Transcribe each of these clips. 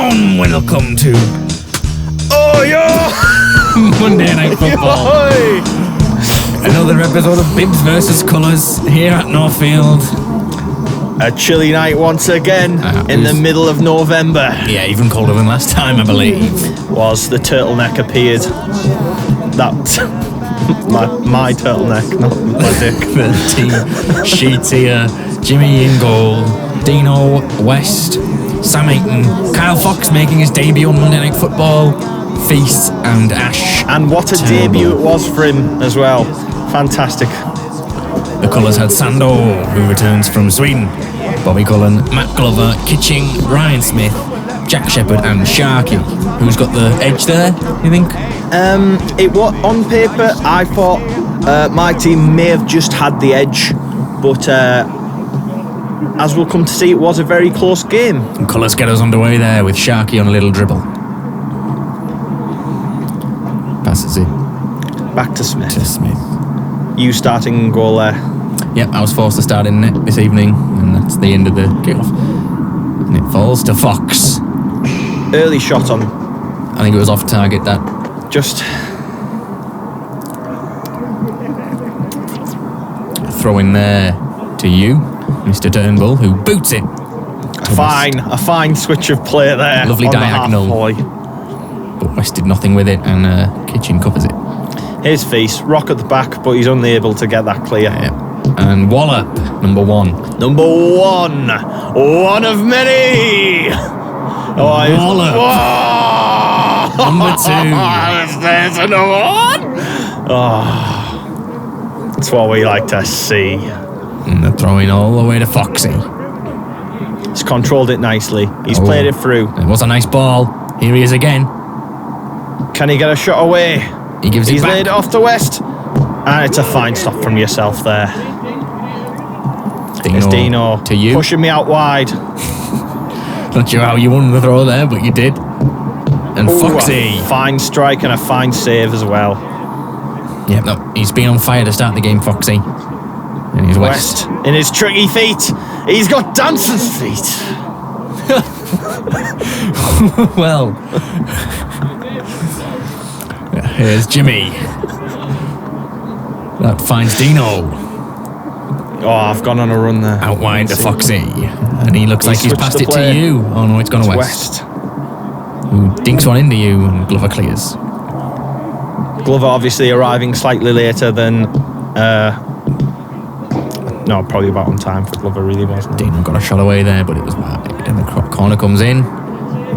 warm welcome to Monday Night Football. Another episode of Bibs versus Colours here at Northfield. A chilly night once again in the middle of November. Yeah, even colder than last time, I believe. Was the turtleneck appeared. That's my turtleneck, not my dick. The team sheets here. Jimmy in goal, Dino West, Sam Ayton, Kyle Fox making his debut on Monday Night Football, Feast and Ash. And what a debut it was for him as well. Fantastic. The Colours had Sando, who returns from Sweden, Bobby Cullen, Matt Glover, Kitching, Ryan Smith, Jack Shepherd and Sharky. Who's got the edge there, you think? It was on paper, I thought my team may have just had the edge, but as we'll come to see, it was a very close game. And Colours get us underway there with Sharky on a little dribble. Passes it back to Smith. You starting goal there. Yep, I was forced to start in net this evening, and that's the end of the kickoff. And it falls to Fox. Early shot on. I think it was off target, that. Just throw in there to you, Mr. Turnbull, who boots it. A fine switch of play there. Lovely diagonal. But West did nothing with it, and Kitchen covers it. Here's Feast, rock at the back, but he's only able to get that clear. Yeah. And Wallop, number one. One of many. Wallop. Number two. There's another one. That's what we like to see. And they're throwing all the way to Foxy. He's controlled it nicely. He's played it through. It was a nice ball. Here he is again. Can he get a shot away? He gives it back. He's laid it off to West. And it's a fine stop from yourself there. It's Dino to you. Pushing me out wide. Not sure how you won the throw there, but you did. And Foxy. A fine strike and a fine save as well. Yeah, no, he's been on fire to start the game, Foxy. And he's West. In his tricky feet. He's got dancing feet. Well. Here's Jimmy. That finds Dino. I've gone on a run there. Out wide to Foxy. And he looks like he's passed it to you. Oh no, it's gone to West. Who dinks one into you, and Glover clears. Glover obviously arriving slightly later than... no, probably about on time for Glover, really, wasn't it? Dino got a shot away there, but it was wide. And the corner comes in.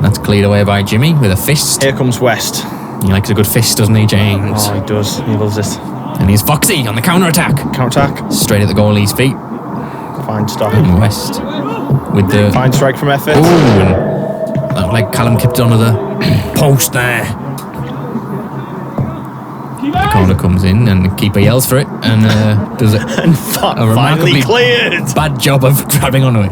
That's cleared away by Jimmy with a fist. Here comes West. He likes a good fist, doesn't he, James? Oh, he does. He loves it. And here's Foxy on the counter-attack. Straight at the goalie's feet. Fine stop. And West with the... Fine strike from effort. Ooh, and that looked like Callum kipped onto the post there. The corner comes in and the keeper yells for it and does it. And finally cleared. Bad job of grabbing onto it.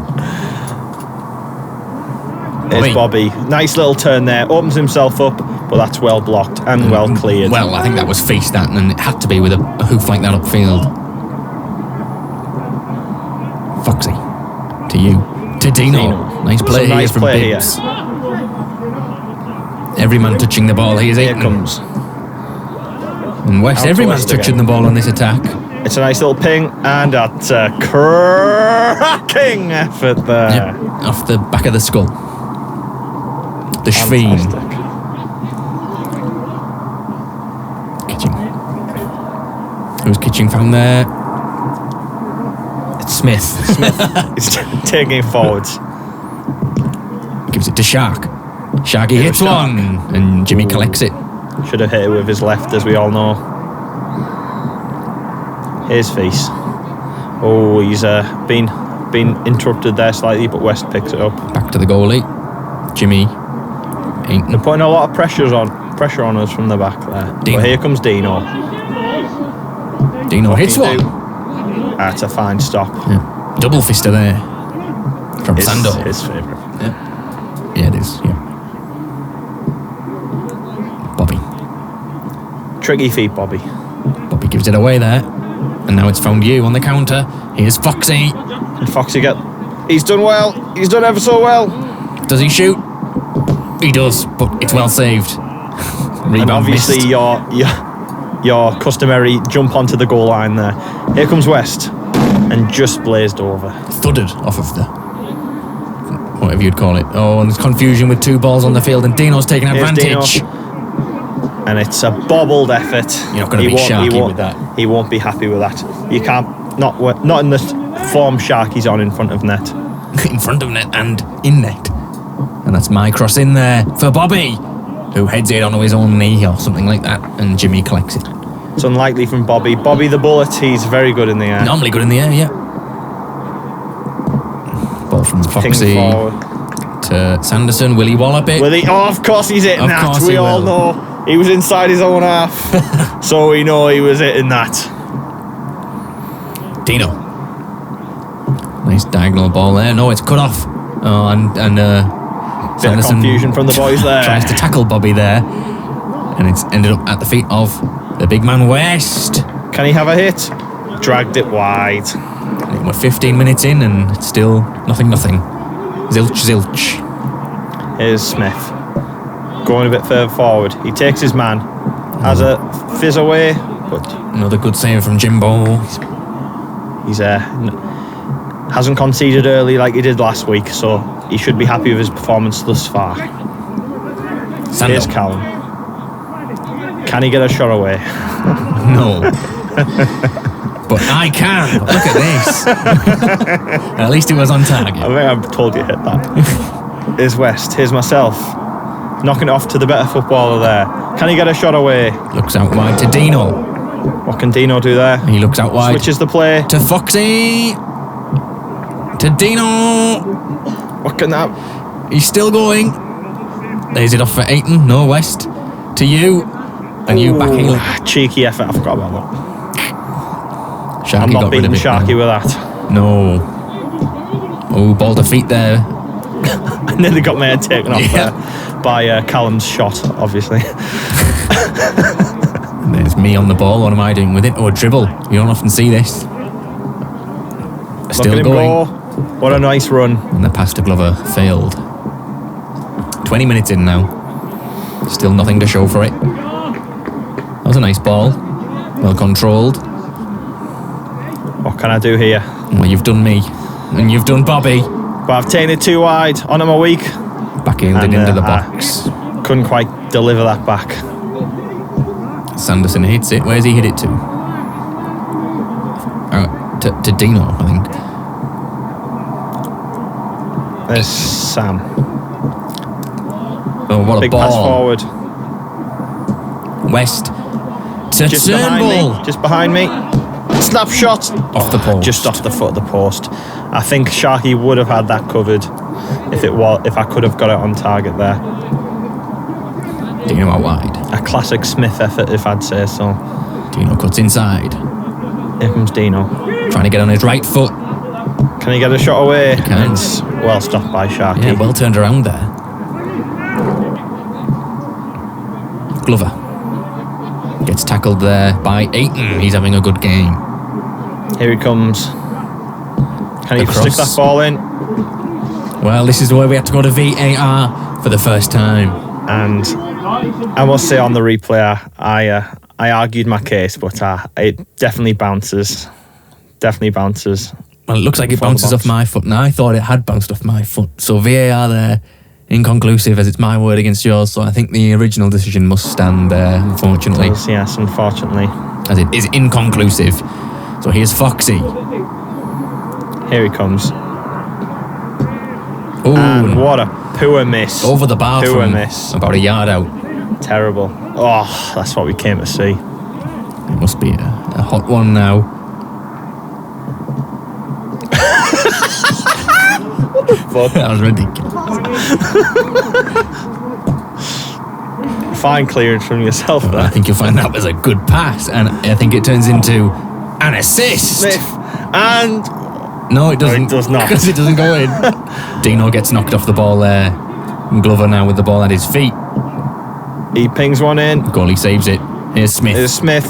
There's Bobby. Nice little turn there. Opens himself up, but that's well blocked and well cleared. Well, I think that was Feast, that, and it had to be with a hoof like that upfield. Foxy. To you. To Dino. Nice play here from Bibbs. Every man touching the ball. Here's Ayton. Here comes. And West, every man's touching the ball on this attack. It's a nice little ping, and that's a cracking effort there. Yep, off the back of the skull. The Schveen. Kitching. Who's Kitching from there? It's Smith. He's taking it forwards. Gives it to Shark. Sharky hits one, and Jimmy collects it. Should have hit it with his left, as we all know. Here's Feast. He's been interrupted there slightly, but West picks it up. Back to the goalie. Jimmy. They're putting a lot of pressure on us from the back there. But here comes Dino. Dino hits one. That's a fine stop. Yeah. Double fister there. From Sando. His favourite. Yeah, it is. Yeah. Bobby. Tricky feet, Bobby. Bobby gives it away there. And now it's found you on the counter. Here's Foxy. And Foxy he's done well. He's done ever so well. Does he shoot? He does, but it's well saved. And Rebound obviously missed. your customary jump onto the goal line there. Here comes West, and just blazed over. Thudded off of the... whatever you'd call it. Oh, and there's confusion with 2 balls on the field, and Dino's taking Here's advantage. Dino. And it's a bobbled effort. You're not going to be Sharky with that. He won't be happy with that. You can't, not in the form Sharky's on in front of net. In front of net and in net. And that's my cross in there for Bobby, who heads it onto his own knee or something like that, and Jimmy collects it. It's unlikely from Bobby. Bobby the Bullet, he's very good in the air. Normally good in the air, yeah. Ball from Foxy Ping forward. to Sanderson. Will he wallop it? Will he? Oh, of course he's hitting Of that. course We he all will. know. He was inside his own half. So we know he was hitting that. Dino. Nice diagonal ball there. No, it's cut off. Oh, and Bit of Sanderson confusion from the boys there. tries to tackle Bobby there. And it's ended up at the feet of the big man West. Can he have a hit? Dragged it wide. And we're 15 minutes in and it's still nothing. Zilch. Here's Smith. Going a bit further forward. He takes his man. Has a fizz away, but Another good save from Jimbo. he's hasn't conceded early like he did last week, so he should be happy with his performance thus far. Here's Sando. Callum. Can he get a shot away? No. But I can. Look at this. At least it was on I target. think I've told you to hit that. Here's West. Here's myself. Knocking it off to the better footballer there. Can he get a shot away? Looks out wide to Dino. What can Dino do there? He looks out wide Switches the play. to Foxy. To Dino. What can that... He's still going. Lays it off for Aiton. No, West. To you. And you back heel. Cheeky effort. I forgot about that. Sharky I'm not got rid beating of it. Sharky with that. No. Oh, ball to feet there. I nearly got my head taken off Yeah. by Callum's shot, obviously. And there's me on the ball. What am I doing with it? Oh, a dribble. You don't often see this. Look Still at him going. go. What a nice run. And the pass to Glover failed. 20 minutes in now. Still nothing to show for it. That was a nice ball. Well controlled. What can I do here? Well, you've done me. And you've done Bobby. But I've taken it too wide. Onto my weak. Backhanded And, into the I box. Couldn't quite deliver that back. Sanderson hits it. Where's he hit it to? To Dino, I think. There's Sam. Oh, what a Big ball. pass forward. West to Just behind Turnbull. me. Just behind me. Snap shot. Off the post. Just off the foot of the post. I think Sharky would have had that covered if I could have got it on target there. Dino out wide. A classic Smith effort, if I'd say so. Dino cuts inside. Here comes Dino. Trying to get on his right foot. Can he get a shot away? can. It's well stopped by Sharky. Yeah, well turned around there. Glover gets tackled there by Aiton. He's having a good game. Here he comes. Can he Across. stick that ball in? Well, this is where we had to go to VAR for the first time. And I must say on the replay, I argued my case, but it definitely bounces. Definitely bounces. Well, it looks like it From the bounces box. off my foot. Now I thought it had bounced off my foot. So VAR there, inconclusive, as it's my word against yours. So I think the original decision must stand there, unfortunately, Yes, unfortunately. as it is inconclusive. So here's Foxy. Here he comes. Oh, And what a poor miss. over the bar Poor from miss. about a yard out. Terrible. Oh, that's what we came to see. It must be a hot one now. That was ridiculous. Fine clearance from yourself I there. think you'll find that was a good pass, and I think it turns into an assist. Smith. And No, it doesn't. it does not. Because it doesn't go in. Dino gets knocked off the ball there. And Glover now with the ball at his feet. he pings one in. Goalie saves it. Here's Smith. There's Smith.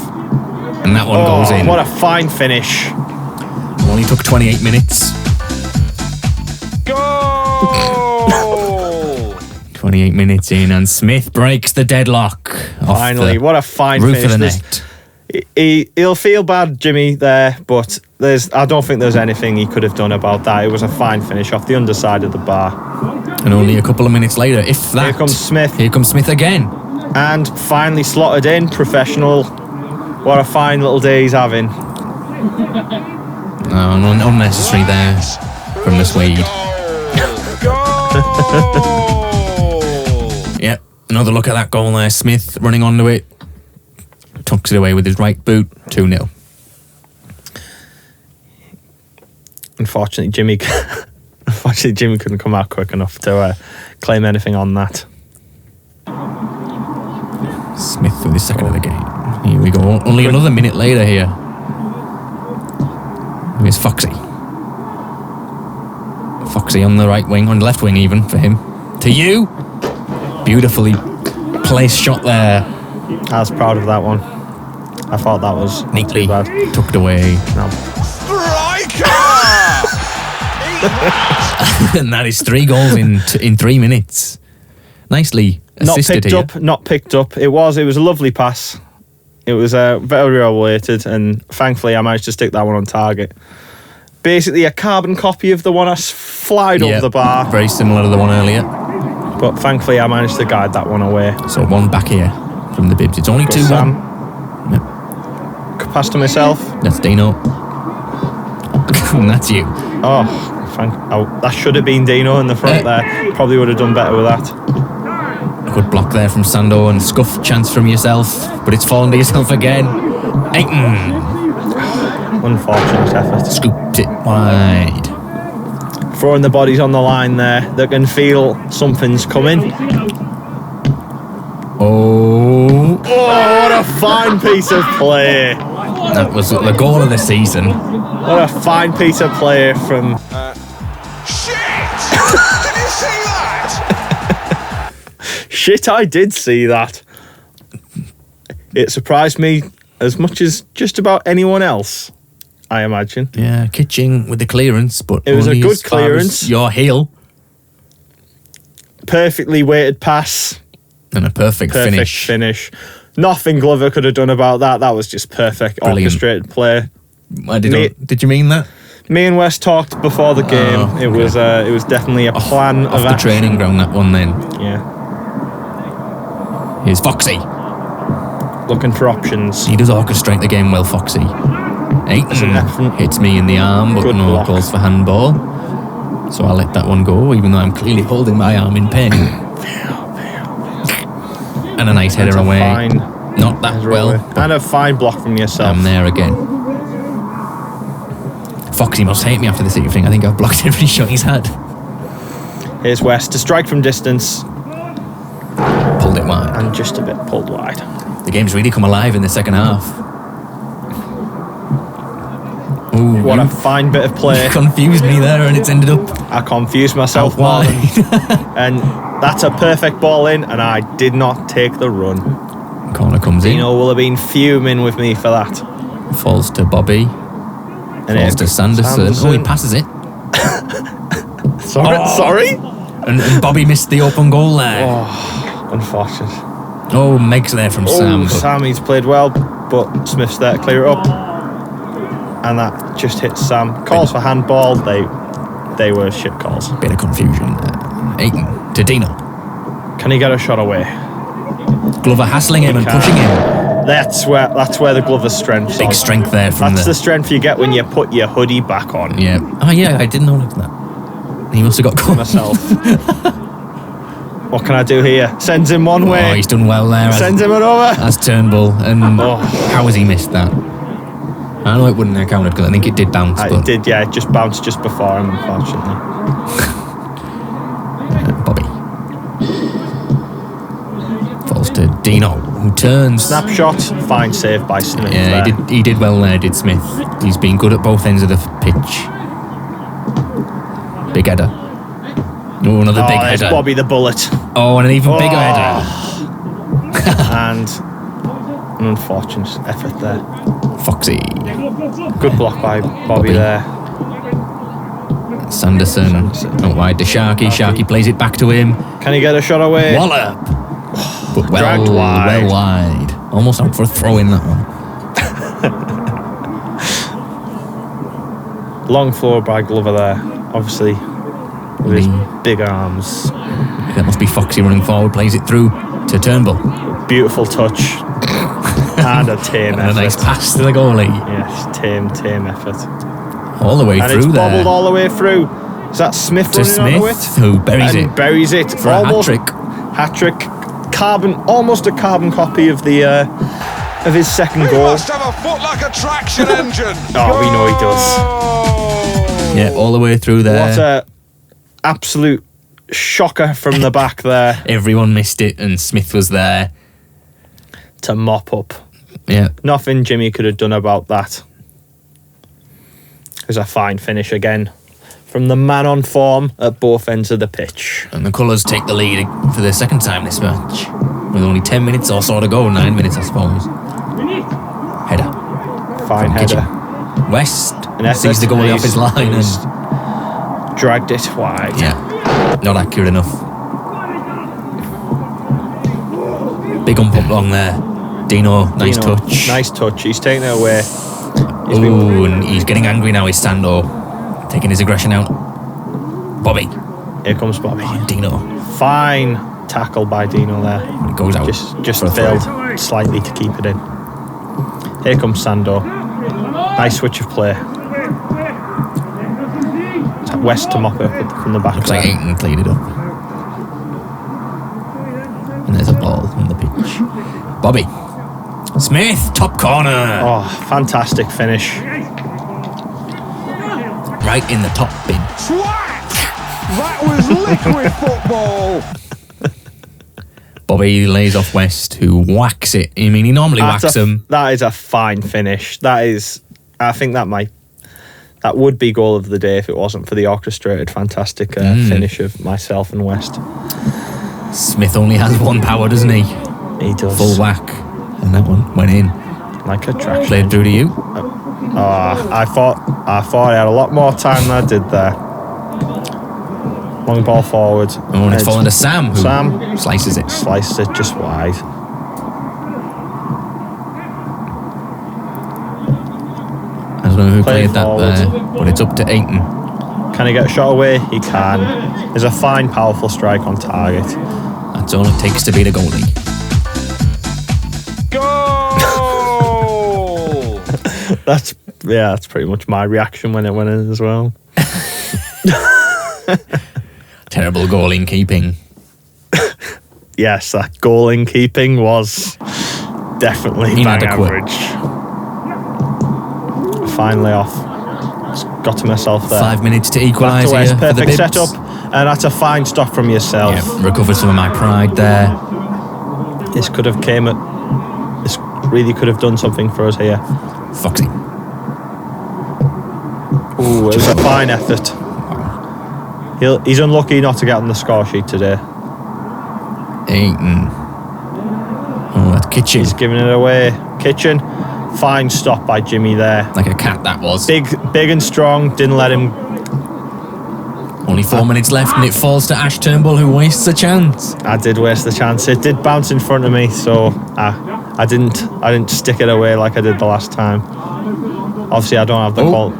And that one goes in. What a fine finish. Only took 28 minutes. Goal! 28 minutes in, and Smith breaks the deadlock. Finally, what a fine roof finish. of the net. He'll feel bad, Jimmy, there, but I don't think there's anything he could have done about that. It was a fine finish off the underside of the bar. And only a couple of minutes later, if that... Here comes Smith. Here comes Smith again. And finally slotted in, professional. What a fine little day he's having. Unnecessary there from the Swede. Yep, another look at that goal there. Smith running onto it. Tucks it away with his right boot. 2-0. Unfortunately, Jimmy couldn't come out quick enough to claim anything on that. Smith with his second of the game. Here we go. Only another minute later here. Here's Foxy. Foxy on the right wing, on the left wing even for him. To you. Beautifully placed shot there. I was proud of that one. I thought that was neatly bad. Tucked away. No. And that is 3 goals in 3 minutes. Nicely assisted here. Not picked up. It was a lovely pass. It was very well weighted, and thankfully I managed to stick that one on target. Basically a carbon copy of the one I flied over the bar. Very similar to the one earlier. But thankfully I managed to guide that one away. So one back here from the Bibs. It's only 2-1. Yep. Pass to myself. That's Dino. And that's you. Oh, that should have been Dino in the front there. Probably would have done better with that. A good block there from Sando, and scuff chance from yourself, but it's fallen to yourself again. Aiton. Unfortunate effort. Scooped it wide. Throwing the bodies on the line there. They can feel something's coming. Oh, what a fine piece of play. That was the goal of the season. What a fine piece of play from... Shit! Did you see that? Shit, I did see that. It surprised me as much as just about anyone else, I imagine. Yeah, Kitching with the clearance, but it was a only good as far clearance. as your heel. Perfectly weighted pass. And a perfect finish. Nothing Glover could have done about that. That was just perfect. Brilliant. Orchestrated play. Did you mean that? Me and Wes talked before the game. Okay. It was definitely a plan off of the action. training ground, that one then. Yeah. Here's Foxy. Looking for options. He does orchestrate the game well, Foxy. Aiton hits me in the arm, but Good no block. calls for handball. So I'll let that one go, even though I'm clearly holding my arm in pain. And a nice header away. Not that well. And a fine block from yourself. I'm there again. Foxy must hate me after this evening. I think I've blocked every shot he's had. Here's West to strike from distance. Pulled it wide. And just a bit pulled wide. The game's really come alive in the second half. Ooh, what a fine bit of play. You confused me there, and it's ended up... I confused myself more than... And that's a perfect ball in, and I did not take the run. Corner comes in. Dino will have been fuming with me for that. Falls to Bobby. And falls to Sanderson. Oh, he passes it. Sorry? And Bobby missed the open goal there. Oh, unfortunate. Oh, Meg's there from Sam. Sam, he's played well, but Smith's there to clear it up. And that just hits Sam. Calls for handball. They were shit calls. Bit of confusion. Aiton to Dino. Can he get a shot away? Glover hassling him and pushing him. That's where the Glover's strength. Big strength there from That's the strength you get when you put your hoodie back on. Yeah. Oh yeah, I didn't know that. He must have got caught. Myself. What can I do here? Sends him one way. Oh, he's done well there. Sends him over. That's Turnbull. And how has he missed that? I know it wouldn't have counted because I think it did bounce. It did, yeah. It just bounced just before him, unfortunately. Bobby. Falls to Dino, who turns. Snapshot, fine save by Smith. Yeah, he did well there, did Smith. He's been good at both ends of the pitch. Big header. Oh, another big header. Bobby the Bullet. Oh, and an even bigger header. And an unfortunate effort there. Foxy. Good block by Bobby there. Sanderson out wide to Sharky. Sharky plays it back to him. Can he get a shot away? Wallop! But Dragged wide. well wide. Almost out for a throw in that one. Long floor by Glover there. Obviously, with his big arms. That must be Foxy running forward. Plays it through to Turnbull. Beautiful touch. And a tame And effort. a nice pass to the goalie. Yes, tame effort. All the way And through it's there. bobbled all the way through. Is that Smith To running onto Smith, it? who buries And it buries it. for a hat-trick. Hat-trick. Almost a carbon copy of the of his second He goal. must have a foot like a traction engine. Oh, we know he does. Yeah, all the way through there. What a absolute shocker from the back there Everyone missed it, and Smith was there. to mop up. Yeah, Nothing Jimmy could have done about that. It was a fine finish again from the man on form at both ends of the pitch. and the Colours take the lead for the second time this match. With only 10 minutes or so to go, 9 minutes I suppose. Header. Fine from header. Kitchen. West An sees the effort. goalie off his line and Dragged it wide. yeah, not accurate enough. Big ump up long there. Dino, nice Dino, touch. Nice touch. He's taking it away. Ooh, and he's getting angry now, is Sando. Taking his aggression out. Bobby. Here comes Bobby. Dino. Fine tackle by Dino there. It goes out. Just for a throw. failed slightly to keep it in. Here comes Sando. Nice switch of play. West to mop it up from the back. Looks like there. Ayton cleaned it up. And there's a ball on the pitch. Bobby. Smith, top corner. Oh, fantastic finish. Right in the top bin. Swat! That was liquid football. Bobby lays off West, who whacks it. I mean, he normally whacks him. That is a fine finish. That is, I think that would be goal of the day if it wasn't for the orchestrated fantastic finish of myself and West. Smith only has one power, doesn't he? He does. Full whack. And that one went in. Like a traction. Played through to you. I thought I had a lot more time than I did there. Long ball forward. Oh, and it's fallen to Sam, who Sam slices it. slices it just wide. I don't know who Play played that forward. there, but it's up to Ayton. Can he get a shot away? He can. There's a fine, powerful strike on target. That's all it takes to beat a goalie. Goal! That's pretty much my reaction when it went in as well. Terrible goal in keeping. Yes, that goal in keeping was definitely bang Inadequate. average. Finally off. Just got to myself there. 5 minutes to Back equalise to West, here for the perfect Bibs. setup, and that's a fine stop from yourself. Yeah, recovered some of my pride there. This could have this really could have done something for us here. Foxy. Ooh, it was a fine effort. He's unlucky not to get on the score sheet today. Ayton. Oh, that's Kitchen. He's giving it away. Kitchen, fine stop by Jimmy there. Like a cat that was. Big and strong, didn't let him. Only 4 minutes left and it falls to Ash Turnbull, who wastes a chance. I did waste the chance. It did bounce in front of me, so I didn't stick it away like I did the last time. Obviously, I don't have the ball.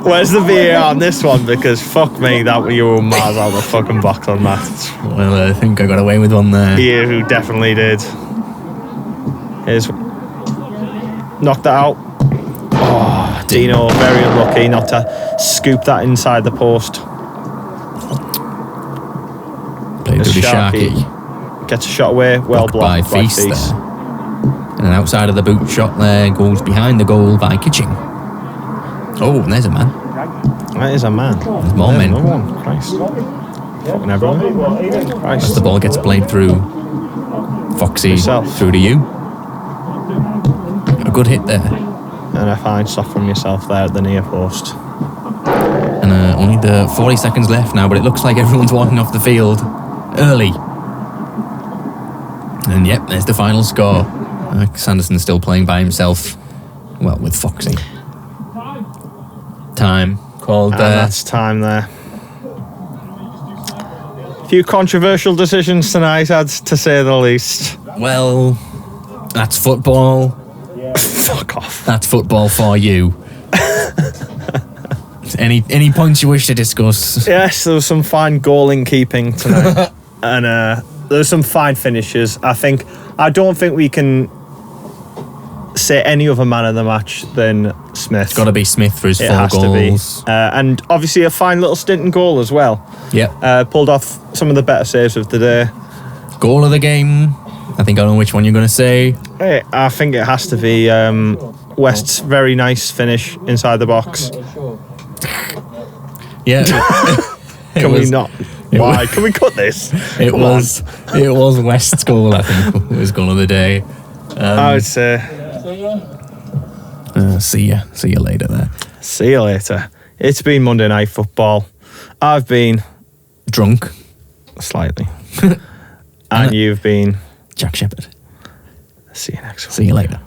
Where's the VAR on this one? Because fuck me, that you were miles out of the fucking box on that. Well, I think I got away with one there. Yeah, who definitely did. Here's knocked that out. Oh, Dino, very unlucky not to scoop that inside the post. Played through to Sharky. Sharky. Gets a shot away, well Blocked by blocked by Feast Feast. there. And an outside of the boot shot there goes behind the goal by Kitching. Oh, and there's a man. That is a man. There's more men. Another one. Christ. Fucking everyone. Christ. As the ball gets played through Foxy Yourself. through to you. A good hit there. And a fine stop from yourself there at the near post. And only the 40 seconds left now, but it looks like everyone's walking off the field early. And yep, there's the final score. Sanderson's still playing by himself. Well, with Foxy. time called. And that's time there. A few controversial decisions tonight, to say the least. Well, that's football. Fuck off. That's football for you. Any points you wish to discuss? Yes, there was some fine goaling keeping tonight. And there was some fine finishes. I don't think we can say any other man of the match than Smith. It's got to be Smith for his It 4 has goals. to be. And obviously a fine little stint in goal as well. Yep. Pulled off some of the better saves of the day. Goal of the game. I think I know which one you're going to say. I think it has to be West's very nice finish inside the box. Yeah. Can we not? Why? Can we cut this? It Come was West's goal, I think. It was goal of the day. I would say. See you later there. See you later. It's been Monday Night Football. I've been Drunk. slightly. And you've been Jack Shepherd. See you next week. See you later.